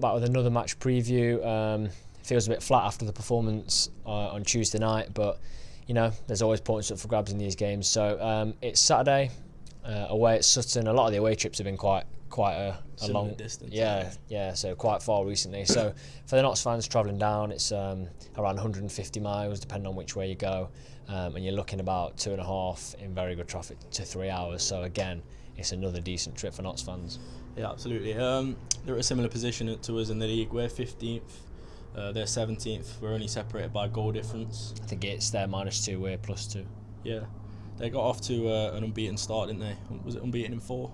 back with another match preview. Feels a bit flat after the performance on Tuesday night, but you know, there's always points up for grabs in these games. So it's Saturday, away at Sutton. A lot of the away trips have been quite a long distance. Yeah, so quite far recently. So for the Notts fans travelling down, it's around 150 miles, depending on which way you go, and you're looking about 2.5 in very good traffic to 3 hours. So again, it's another decent trip for Notts fans. Yeah, absolutely. They're at a similar position to us in the league. We're 15th. They're 17th. We're only separated by goal difference. I think it's their -2, we're +2. Yeah, they got off to an unbeaten start, didn't they? Was it unbeaten in 4?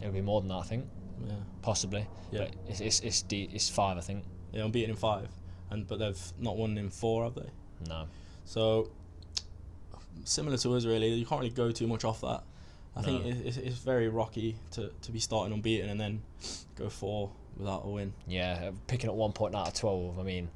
It would be more than that, I think. Yeah, possibly. Yeah, but it's 5, I think. Yeah, unbeaten in 5, but they've not won in 4, have they? No. So similar to us, really. You can't really go too much off that. I think it's very rocky to be starting unbeaten and then go 4 without a win. Yeah, picking up 1 point out of 12. I mean,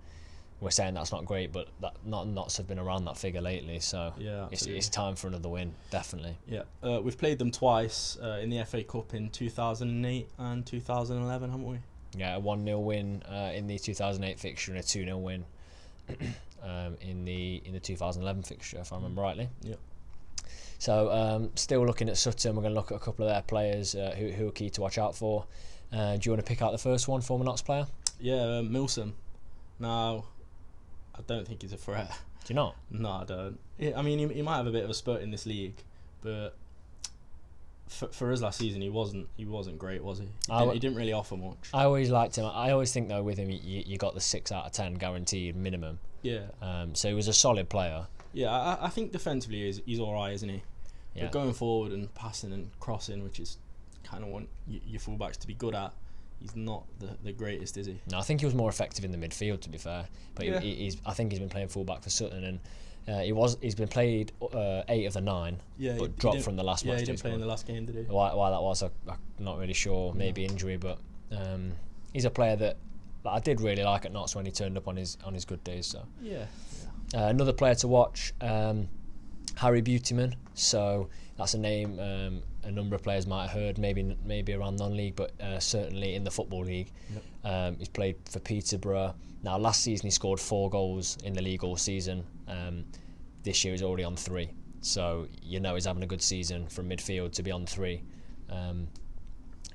we're saying that's not great, but Notts have been around that figure lately, so yeah, it's time for another win, definitely. Yeah, we've played them twice in the FA Cup in 2008 and 2011, haven't we? Yeah, a 1-0 win in the 2008 fixture and a 2-0 win in the 2011 fixture, if I remember rightly. Yeah. So still looking at Sutton, we're going to look at a couple of their players who are key to watch out for. Do you want to pick out the first one, former Notts player? Yeah, Milsom. Now, I don't think he's a threat. Do you not? No, I don't. I mean, he might have a bit of a spurt in this league, but for us last season, he wasn't great, was he? He didn't really offer much. I always liked him. I always think though with him, you got the 6 out of 10 guaranteed minimum. Yeah. So he was a solid player. Yeah, I think defensively he's all right, isn't he? Yeah. But going forward and passing and crossing, which is kind of what your fullbacks to be good at, he's not the greatest, is he? No, I think he was more effective in the midfield, to be fair. But yeah. I think he's been playing fullback for Sutton, and he's been played 8 of the 9, but dropped from the last match. Yeah, he didn't play in the last game, did he? Why that was, I'm not really sure. Maybe injury, but he's a player that I did really like at Notts when he turned up on his good days. So yeah. Another player to watch, Harry Beautyman. So that's a name a number of players might have heard, maybe around non-league, but certainly in the Football League. Yep. He's played for Peterborough. Now, last season he scored 4 goals in the league all season. This year he's already on 3. So you know he's having a good season from midfield to be on 3.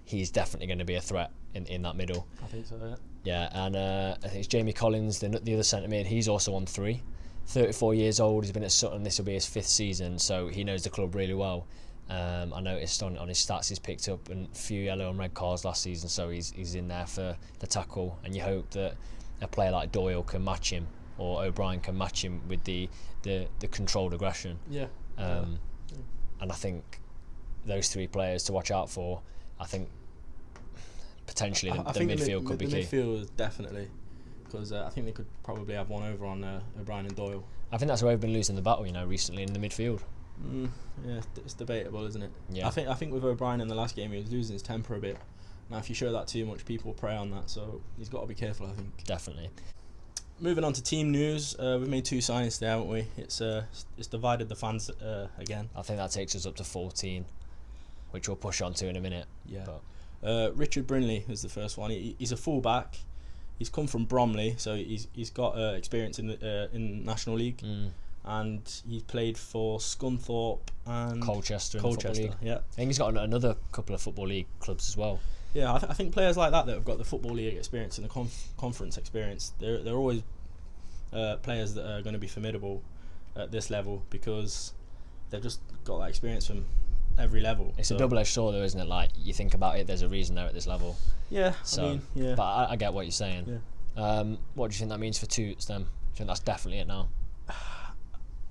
He's definitely going to be a threat in that middle. I think so, yeah. Yeah, and I think it's Jamie Collins, the other centre mid. He's also on 3. 34 years old. He's been at Sutton. This will be his 5th season, so he knows the club really well. I noticed on his stats he's picked up a few yellow and red cards last season, so he's in there for the tackle. And you hope that a player like Doyle can match him, or O'Brien can match him with the controlled aggression. Yeah. And I think those 3 players to watch out for. I think potentially the midfield could be key. The midfield definitely, because I think they could probably have one over on O'Brien and Doyle. I think that's where we've been losing the battle, recently in the midfield. Yeah, it's debatable, isn't it? Yeah. I think with O'Brien in the last game, he was losing his temper a bit. Now, if you show that too much, people prey on that, so he's got to be careful, I think. Definitely. Moving on to team news, we've made 2 signings today, haven't we? It's divided the fans again. I think that takes us up to 14, which we'll push on to in a minute. Yeah. But Richard Brinley is the first one. He's a full-back. He's come from Bromley, so he's got experience in National League. And he's played for Scunthorpe and Colchester in the Football League. Yeah. I think he's got another couple of Football League clubs as well. Yeah, I think players like that have got the Football League experience and the conference experience, they're always players that are going to be formidable at this level, because they've just got that experience from every level. It's a double-edged sword though, isn't it? Like, you think about it, there's a reason they're at this level. Yeah, so, I mean, yeah. But I get what you're saying. Yeah. What do you think that means for Toots then? Do you think that's definitely it now?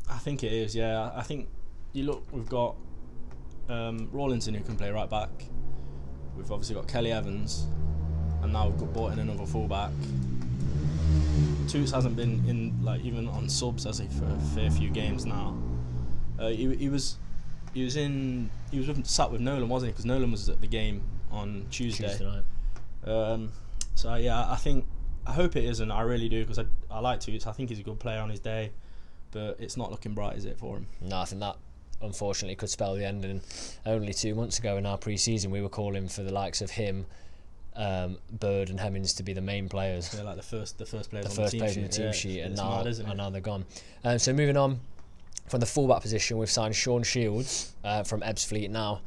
I think it is, yeah. I think, we've got Rawlinson who can play right back. We've obviously got Kelly Evans, and now we've brought in another full-back. Toots hasn't been in, even on subs, has he, for a fair few games now. He was sat with Nolan, wasn't he? Because Nolan was at the game on Tuesday night. So yeah, I hope it isn't. I really do, because I like Toots. I think he's a good player on his day, but it's not looking bright, is it, for him? No, I think that unfortunately could spell the end. And only 2 months ago in our pre-season, we were calling for the likes of him, Bird and Hemmings to be the main players. They're like the first players The on first players on the team sheet, and now they're gone. So moving on from the fullback position, we've signed Sean Shields from Ebbsfleet. Now,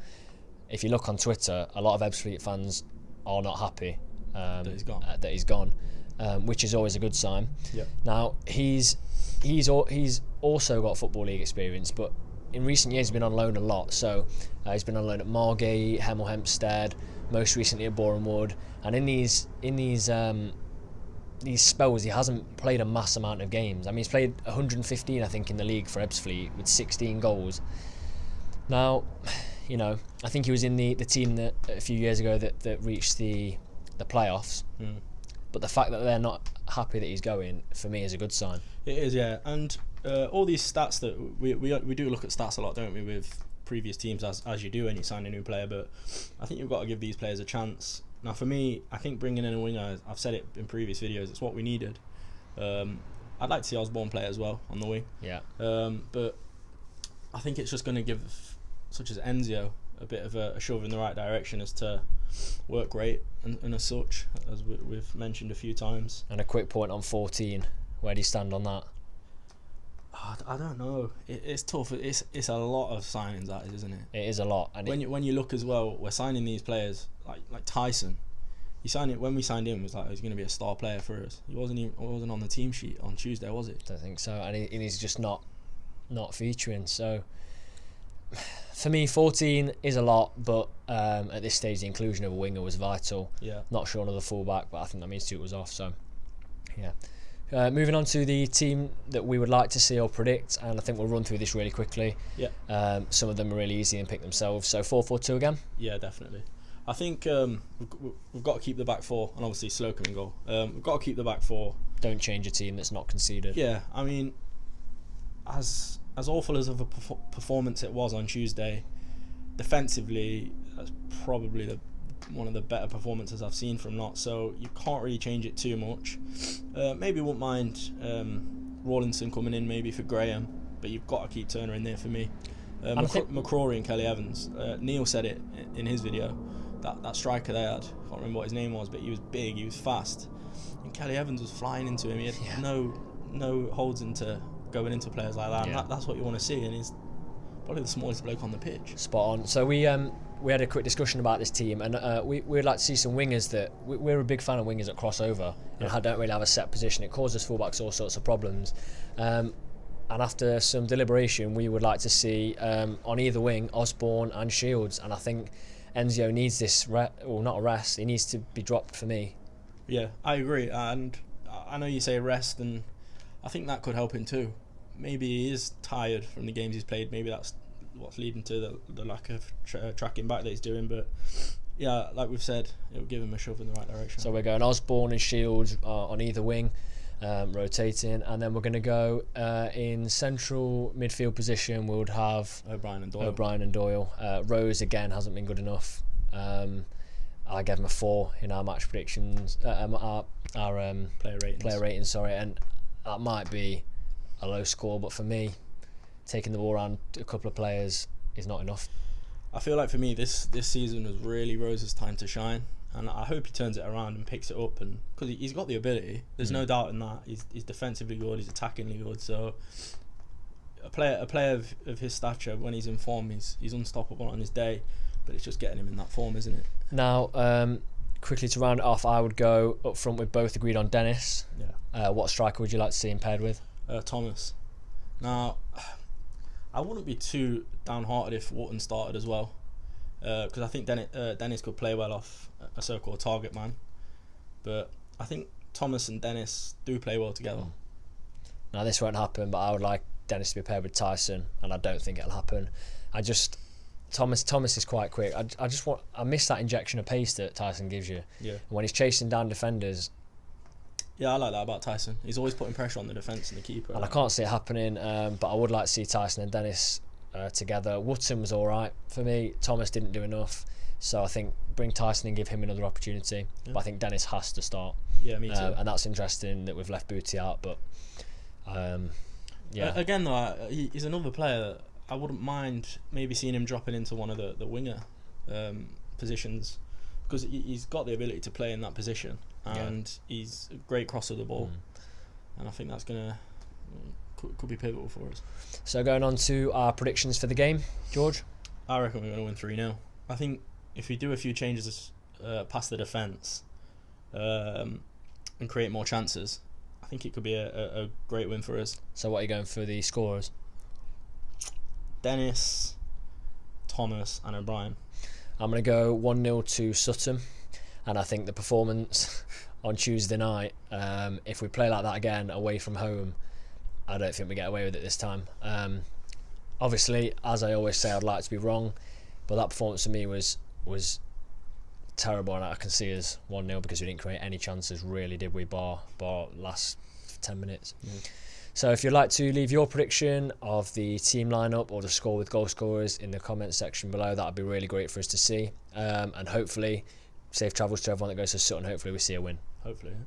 if you look on Twitter, a lot of Ebbsfleet fans are not happy that he's gone, which is always a good sign. Yep. Now he's also got Football League experience, but in recent years he's been on loan a lot. So he's been on loan at Margate, Hemel Hempstead, most recently at Boreham Wood, and in these spells he hasn't played a mass amount of games. I mean, he's played 115 I think in the league for Ebbsfleet with 16 goals. Now, you know, I think he was in the team that a few years ago that reached the playoffs. But the fact that they're not happy that he's going, for me, is a good sign. It is, yeah. And all these stats that we do look at stats a lot, don't we, with previous teams, as you do when you sign a new player. But I think you've got to give these players a chance. Now, for me, I think bringing in a winger, I've said it in previous videos, it's what we needed. I'd like to see Osborne play as well on the wing. Yeah. But I think it's just going to give, such as Enzio, a bit of a shove in the right direction as to work rate and as such, as we've mentioned a few times. And a quick point on 14, where do you stand on that? I don't know. It's tough. It's a lot of signings, that is, isn't it? It is a lot. And when you look as well, we're signing these players like Tyson. When we signed him, it was like he's going to be a star player for us. He wasn't on the team sheet on Tuesday, was it? I don't think so. And he's just not featuring. So for me, 14 is a lot, but at this stage, the inclusion of a winger was vital. Yeah. Not sure another fullback, but I think that means Tuchel was off. So, yeah. Moving on to the team that we would like to see or predict, and I think we'll run through this really quickly. Yeah. Some of them are really easy and pick themselves. So 4-4-2 again. Yeah, definitely. I think we've got to keep the back four, and obviously Slocum in goal. We've got to keep the back four. Don't change a team that's not conceded. Yeah, I mean, as awful as of a performance it was on Tuesday, defensively, that's probably one of the better performances I've seen from Notts. So you can't really change it too much. Maybe wouldn't mind Rawlinson coming in maybe for Graham, but you've got to keep Turner in there for me. McCrory and Kelly Evans. Neil said it in his video. That striker they had, I can't remember what his name was, but he was big, he was fast, and Kelly Evans was flying into him. He had no holds into going into players like that. Yeah. And that's what you want to see, and he's probably the smallest bloke on the pitch. Spot on. So we had a quick discussion about this team, and we'd like to see some wingers that we're a big fan of wingers that cross over and don't really have a set position. It causes fullbacks all sorts of problems. And after some deliberation, we would like to see on either wing Osborne and Shields, and I think Enzio needs this not a rest. He needs to be dropped for me. Yeah, I agree, and I know you say rest, and I think that could help him too. Maybe he is tired from the games he's played. Maybe that's what's leading to the lack of tracking back that he's doing. But yeah, like we've said, it'll give him a shove in the right direction. So we're going Osborne and Shields on either wing, rotating, and then we're going to go in central midfield position. We would have O'Brien and Doyle. Rose again hasn't been good enough. I gave him a 4 in our match predictions, our player ratings. Sorry, and that might be a low score, but for me, taking the ball around a couple of players is not enough. I feel like for me, this season was really Rose's time to shine, and I hope he turns it around and picks it up. And because he's got the ability, there's no doubt in that. He's defensively good, he's attackingly good. So a player of his stature, when he's in form, he's unstoppable on his day. But it's just getting him in that form, isn't it? Now, quickly to round it off, I would go up front with both agreed on Dennis. Yeah. What striker would you like to see him paired with? Thomas. Now, I wouldn't be too downhearted if Wharton started as well, because I think Dennis could play well off a so-called target man. But I think Thomas and Dennis do play well together. Now, this won't happen, but I would like Dennis to be paired with Tyson, and I don't think it'll happen. Thomas is quite quick. I miss that injection of pace that Tyson gives you. Yeah. And when he's chasing down defenders. Yeah, I like that about Tyson. He's always putting pressure on the defence and the keeper. And I can't see it happening, but I would like to see Tyson and Dennis together. Wootton was all right for me. Thomas didn't do enough, so I think bring Tyson and give him another opportunity. Yeah. But I think Dennis has to start. Yeah, me too. And that's interesting that we've left Booty out, but yeah. Again, though, he's another player that I wouldn't mind maybe seeing him dropping into one of the winger positions because he's got the ability to play in that position, and he's a great crosser of the ball, and I think that's could be pivotal for us. So going on to our predictions for the game, George. I reckon we're going to win 3-0. I think if we do a few changes past the defence and create more chances, I think it could be a great win for us. So what are you going for the scorers? Dennis, Thomas and O'Brien. I'm going to go 1-0 to Sutton, and I think the performance on Tuesday night, if we play like that again away from home, I don't think we get away with it this time. Obviously, as I always say, I'd like to be wrong, but that performance for me was terrible, and I can see us 1-0 because we didn't create any chances, really, did we, bar last 10 minutes. So if you'd like to leave your prediction of the team lineup or the score with goal scorers in the comments section below, that would be really great for us to see, and hopefully safe travels to everyone that goes to Sutton. Hopefully we see a win. Hopefully, yeah.